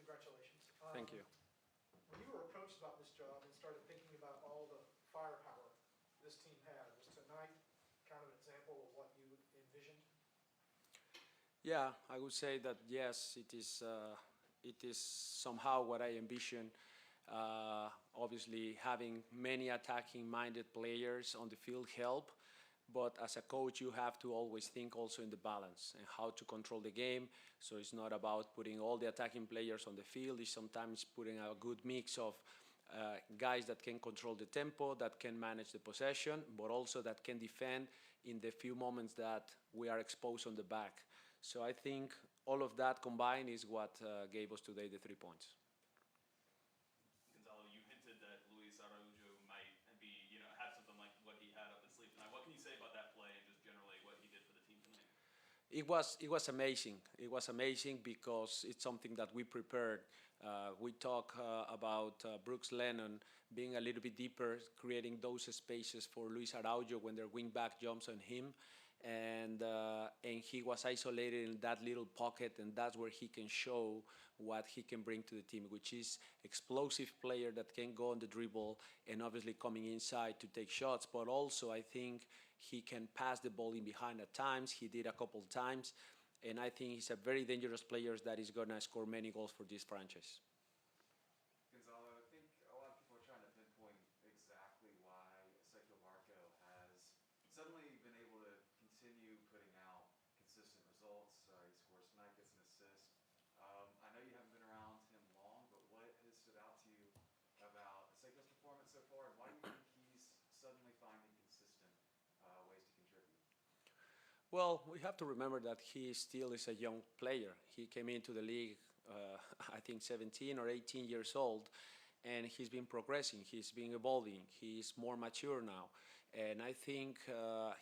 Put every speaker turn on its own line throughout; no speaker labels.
congratulations.
Thank you.
When you were approached about this job and started thinking about all the firepower this team had, was tonight kind of an example of what you envisioned?
Yeah, I would say that yes, it is somehow what I envision. Obviously, having many attacking-minded players on the field help, but as a coach, you have to always think also in the balance and how to control the game. So it's not about putting all the attacking players on the field. It's sometimes putting a good mix of guys that can control the tempo, that can manage the possession, but also that can defend in the few moments that we are exposed on the back. So I think all of that combined is what gave us today the 3 points.
Gonzalo, you hinted that Luis Araujo might be, have something like what he had up his sleeve tonight. What can you say about that play and just generally what he did for the team tonight?
It was amazing. It was amazing because it's something that we prepared. We talk about Brooks Lennon being a little bit deeper, creating those spaces for Luis Araujo when their wing back jumps on him. And he was isolated in that little pocket, and that's where he can show what he can bring to the team, which is explosive player that can go on the dribble and obviously coming inside to take shots, but also I think he can pass the ball in behind at times. He did a couple times, and I think he's a very dangerous player that is going to score many goals for this franchise.
Gonzalo, I think a lot of people are trying to pinpoint exactly why Sergio Barco has suddenly been able to continue putting out consistent results. He scores tonight, gets an assist. I know you haven't been around him long, but what has stood out to you about Sergio's performance so far, and why do you think he's suddenly finding consistent ways to contribute?
Well, we have to remember that he still is a young player. He came into the league, I think, 17 or 18 years old, and he's been progressing. He's been evolving. He's more mature now, and I think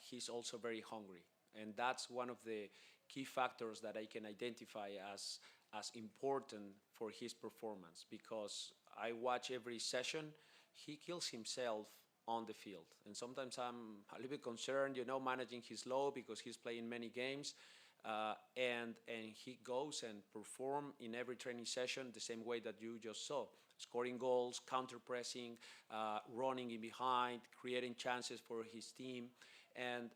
he's also very hungry. And that's one of the key factors that I can identify as important for his performance, because I watch every session. He kills himself on the field, and sometimes I'm a little bit concerned, managing his load because he's playing many games, and he goes and perform in every training session the same way that you just saw, scoring goals, counter pressing, running in behind, creating chances for his team, and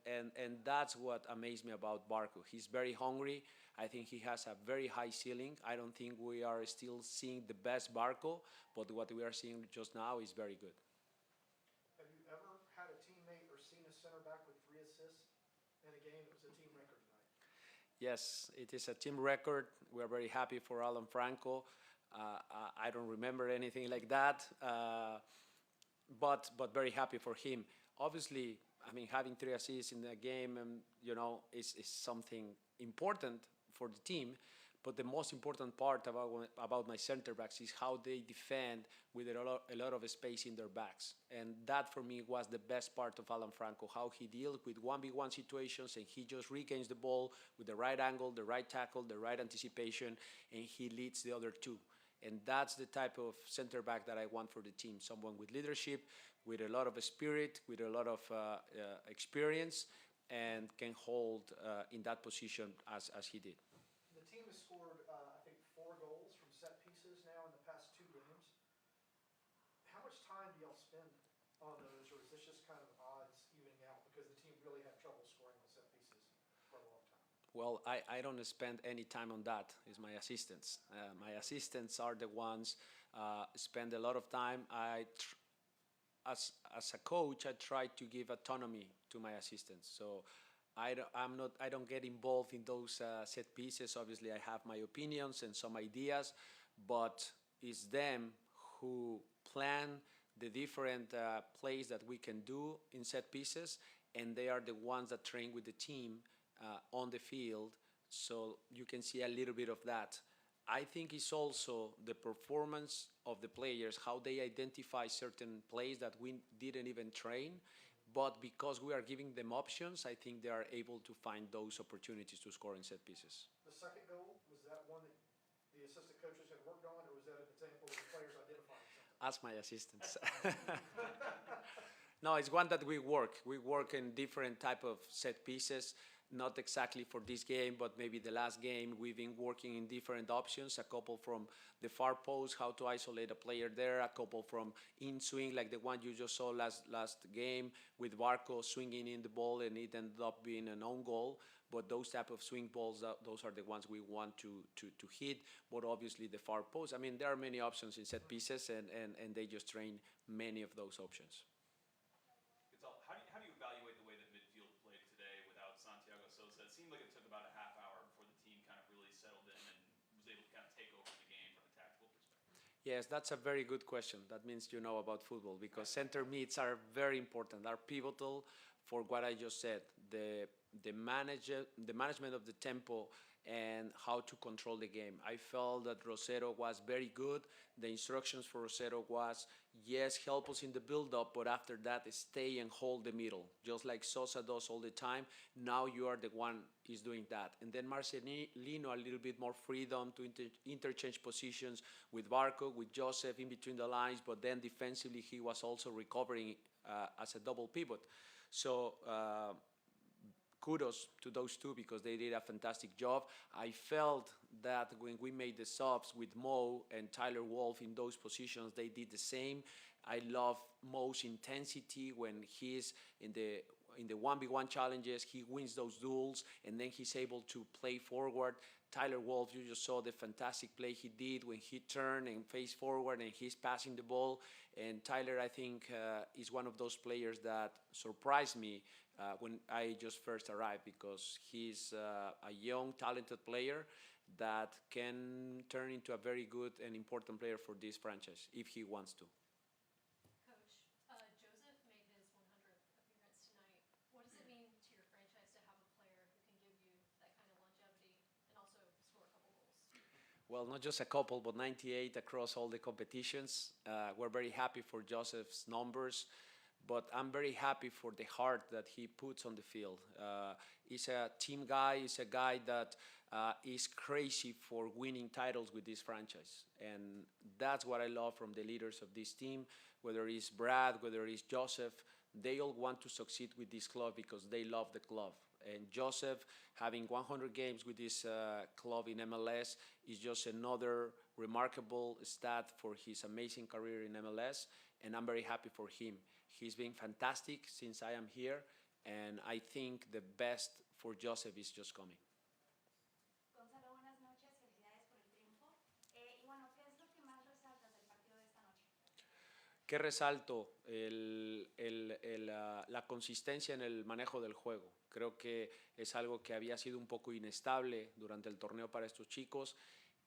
that's what amazed me about Barco. He's very hungry. I think he has a very high ceiling. I don't think we are still seeing the best Barco, but what we are seeing just now is very good.
Have you ever had a teammate or seen a center back with 3 assists in a game? It was a team record tonight.
Yes, it is a team record. We are very happy for Alan Franco. I don't remember anything like that, but very happy for him. Obviously, I mean, having 3 assists in the game, is something important for the team. But the most important part about my center backs is how they defend with a lot of space in their backs. And that, for me, was the best part of Alan Franco, how he deals with 1v1 situations, and he just regains the ball with the right angle, the right tackle, the right anticipation, and he leads the other 2. And that's the type of center back that I want for the team, someone with leadership, with a lot of spirit, with a lot of experience, and can hold in that position as he did.
The team has scored, I think, 4 goals from set pieces now in the past 2 games. How much time do y'all spend on those, or is this just kind of odds evening out because the team really had trouble scoring on set pieces for a long time?
Well, I don't spend any time on that. It's my assistants. My assistants are the ones spend a lot of time. As a coach, I try to give autonomy to my assistants. So I don't get involved in those set pieces. Obviously, I have my opinions and some ideas, but it's them who plan the different plays that we can do in set pieces, and they are the ones that train with the team on the field. So you can see a little bit of that. I think it's also the performance of the players, how they identify certain plays that we didn't even train. But because we are giving them options, I think they are able to find those opportunities to score in set pieces.
The second goal, was that one that the assistant coaches had worked on, or was that an example of the players identifying something?
Ask my assistants. No, it's one that we work. We work in different type of set pieces. not exactly for this game, but maybe the last game, we've been working in different options, a couple from the far post, how to isolate a player there, a couple from in swing, like the one you just saw last game with Barco swinging in the ball, and it ended up being an own goal. But those type of swing balls, those are the ones we want to hit. But obviously the far post, I mean, there are many options in set pieces, and they just train many of those options.
Gonzalo, how do you evaluate the way that midfield played today without Santiago Sosa? It seemed like it took about a half hour before the team kind of really settled in and was able to kind of take over the game from a tactical perspective.
Yes, that's a very good question. That means you know about football, because center mids are very important, are pivotal for what I just said. The management of the tempo and how to control the game. I felt that Rosero was very good. The instructions for Rosero was, yes, help us in the build-up, but after that, stay and hold the middle, just like Sosa does all the time. Now you are the one is doing that. And then Marcelino, a little bit more freedom to interchange positions with Barco, with Joseph in between the lines, but then defensively he was also recovering as a double pivot. So kudos to those two, because they did a fantastic job. I felt that when we made the subs with Mo and Tyler Wolff in those positions, they did the same. I love Mo's intensity when he's in the 1v1 challenges. He wins those duels, and then he's able to play forward. Tyler Wolff, you just saw the fantastic play he did when he turned and faced forward and he's passing the ball. And Tyler, I think, is one of those players that surprised me when I just first arrived, because he's a young, talented player that can turn into a very good and important player for this franchise if he wants to.
Coach, Joseph made his 100th appearance tonight. What does it mean to your franchise to have a player who can give you that kind of longevity and also score a couple goals?
Well, not just a couple, but 98 across all the competitions. We're very happy for Joseph's numbers, but I'm very happy for the heart that he puts on the field. He's a team guy. He's a guy that is crazy for winning titles with this franchise. And that's what I love from the leaders of this team, whether it's Brad, whether it's Joseph. They all want to succeed with this club because they love the club. And Joseph, having 100 games with this club in MLS, is just another remarkable stat for his amazing career in MLS, and I'm very happy for him. He's been fantastic since I am here, and I think the best for Joseph is just coming.
Gonzalo, buenas noches, felicidades por el triunfo. Y bueno, ¿qué es lo que más resaltas del partido de esta noche?
¿Qué resalto? La consistencia en el manejo del juego. Creo que es algo que había sido un poco inestable durante el torneo para estos chicos,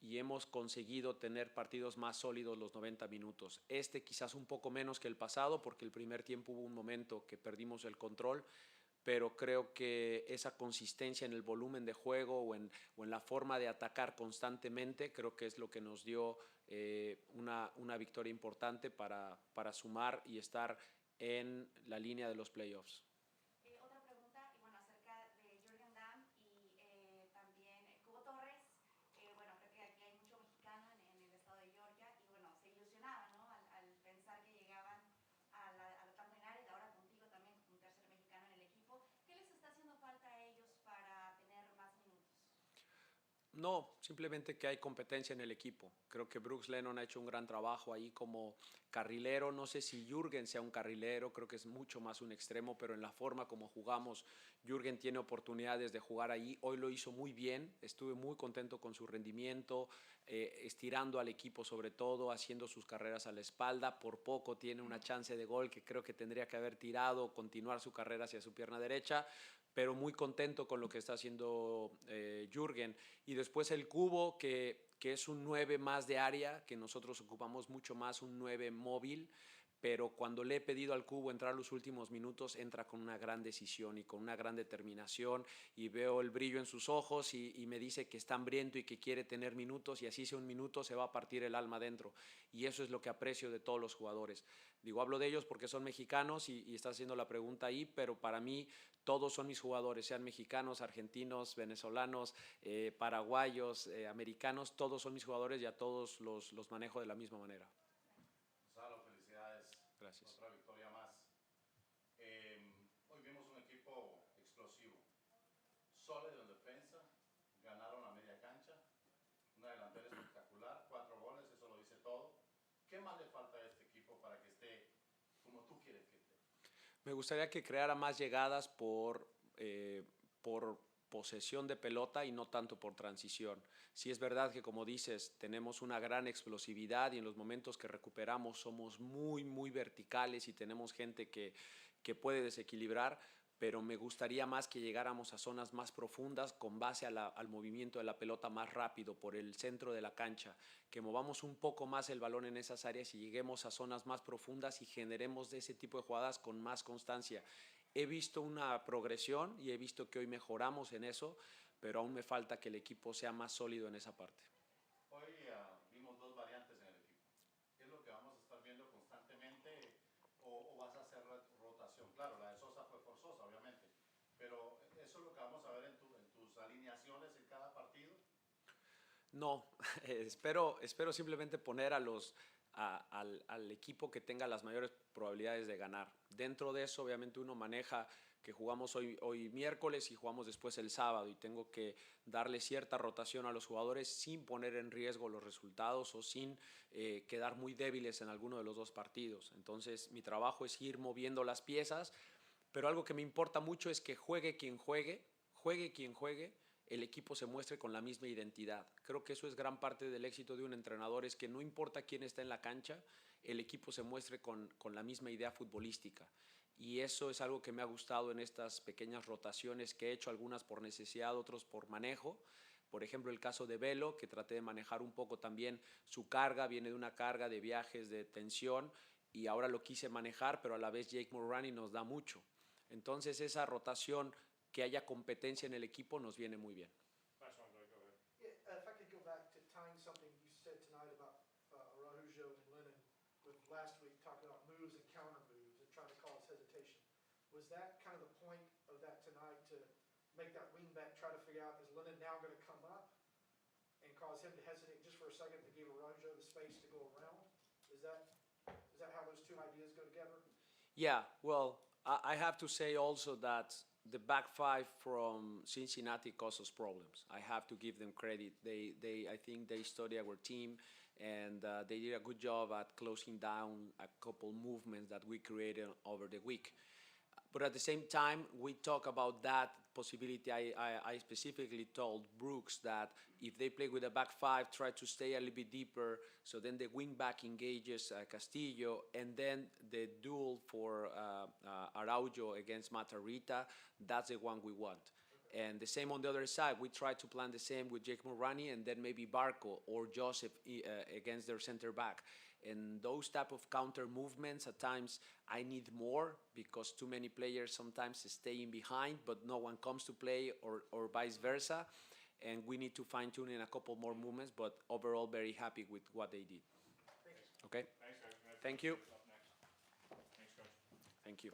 y hemos conseguido tener partidos más sólidos los 90 minutos. Quizás un poco menos que el pasado, porque el primer tiempo hubo un momento que perdimos el control, pero creo que esa consistencia en el volumen de juego o en la forma de atacar constantemente, creo que es lo que nos dio una victoria importante para sumar y estar en la línea de los playoffs.
Otra pregunta, y bueno, acerca de Jürgen Damm y también Cubo Torres. Bueno, creo que aquí hay mucho mexicano en el estado de Georgia, y bueno, se ilusionaban, ¿no? Al pensar que llegaban a la etapa final, y ahora contigo también como un tercer mexicano en el equipo. ¿Qué les está haciendo falta a ellos para tener más minutos?
No, simplemente que hay competencia en el equipo. Creo que Brooks Lennon ha hecho un gran trabajo ahí como carrilero. No sé si Jürgen sea un carrilero, creo que es mucho más un extremo, pero en la forma como jugamos, Jürgen tiene oportunidades de jugar ahí. Hoy lo hizo muy bien, estuve muy contento con su rendimiento, estirando al equipo sobre todo, haciendo sus carreras a la espalda. Por poco tiene una chance de gol que creo que tendría que haber tirado, continuar su carrera hacia su pierna derecha, pero muy contento con lo que está haciendo Jürgen. Y después el Cubo, que es un 9 más de área, que nosotros ocupamos mucho más, un 9 móvil, pero cuando le he pedido al Cubo entrar los últimos minutos, entra con una gran decisión y con una gran determinación, y veo el brillo en sus ojos y me dice que está hambriento y que quiere tener minutos, y así sea un minuto se va a partir el alma dentro, y eso es lo que aprecio de todos los jugadores. Digo, hablo de ellos porque son mexicanos y está haciendo la pregunta ahí, pero para mí todos son mis jugadores, sean mexicanos, argentinos, venezolanos, paraguayos, americanos, todos son mis jugadores y a todos los manejo de la misma manera.
Gonzalo, felicidades.
Gracias.
Otra victoria más. Hoy vimos un equipo explosivo, ¿Qué más le falta a este equipo para que esté como tú quieres que esté?
Me gustaría que creara más llegadas por posesión de pelota y no tanto por transición. Sí es verdad que, como dices, tenemos una gran explosividad y en los momentos que recuperamos somos muy, muy verticales y tenemos gente que puede desequilibrar, pero me gustaría más que llegáramos a zonas más profundas con base al movimiento de la pelota más rápido por el centro de la cancha, que movamos un poco más el balón en esas áreas y lleguemos a zonas más profundas y generemos de ese tipo de jugadas con más constancia. He visto una progresión y he visto que hoy mejoramos en eso, pero aún me falta que el equipo sea más sólido en esa parte.
Hoy vimos dos variantes en el equipo. ¿Qué es lo que vamos a estar viendo constantemente o vas a hacer rotación? Claro, la de Sosa fue forzosa, obviamente, pero ¿eso es lo que vamos a ver en tus alineaciones en cada partido?
No, espero simplemente poner al equipo que tenga las mayores probabilidades de ganar. Dentro de eso, obviamente, uno maneja que jugamos hoy miércoles y jugamos después el sábado y tengo que darle cierta rotación a los jugadores sin poner en riesgo los resultados o sin quedar muy débiles en alguno de los dos partidos. Entonces, mi trabajo es ir moviendo las piezas, pero algo que me importa mucho es que juegue quien juegue, el equipo se muestre con la misma identidad. Creo que eso es gran parte del éxito de un entrenador, es que no importa quién está en la cancha, el equipo se muestre con la misma idea futbolística. Y eso es algo que me ha gustado en estas pequeñas rotaciones que he hecho, algunas por necesidad, otros por manejo. Por ejemplo, el caso de Velo, que traté de manejar un poco también su carga, viene de una carga de viajes, de tensión, y ahora lo quise manejar, pero a la vez Jake Mulroney nos da mucho. Entonces esa rotación, que haya competencia en el equipo, nos viene muy bien.
Yeah, if I could go back to tying something you said tonight about Araujo and Lennon with last week talking about moves and counter moves and trying to cause hesitation. Was that kind of the point of that tonight to make that wing back try to figure out, is Lennon now going to come up and cause him to hesitate just for a second to give Araujo the space to go around? Is that how those two ideas go together?
Yeah, well, I have to say also that the back five from Cincinnati caused us problems. I have to give them credit. I think they studied our team, and they did a good job at closing down a couple movements that we created over the week. But at the same time, we talk about that possibility. I specifically told Brooks that if they play with a back five, try to stay a little bit deeper, so then the wing back engages Castillo, and then the duel for Araujo against Matarrita, that's the one we want. And the same on the other side, we try to plan the same with Jake Mulroney and then maybe Barco or Joseph against their center back. And those type of counter movements, at times I need more because too many players sometimes stay in behind, but no one comes to play, or vice versa. And we need to fine tune in a couple more movements, but overall very happy with what they did. Okay?
Thanks, guys.
Thank you.
Thanks, Coach.
Thank you.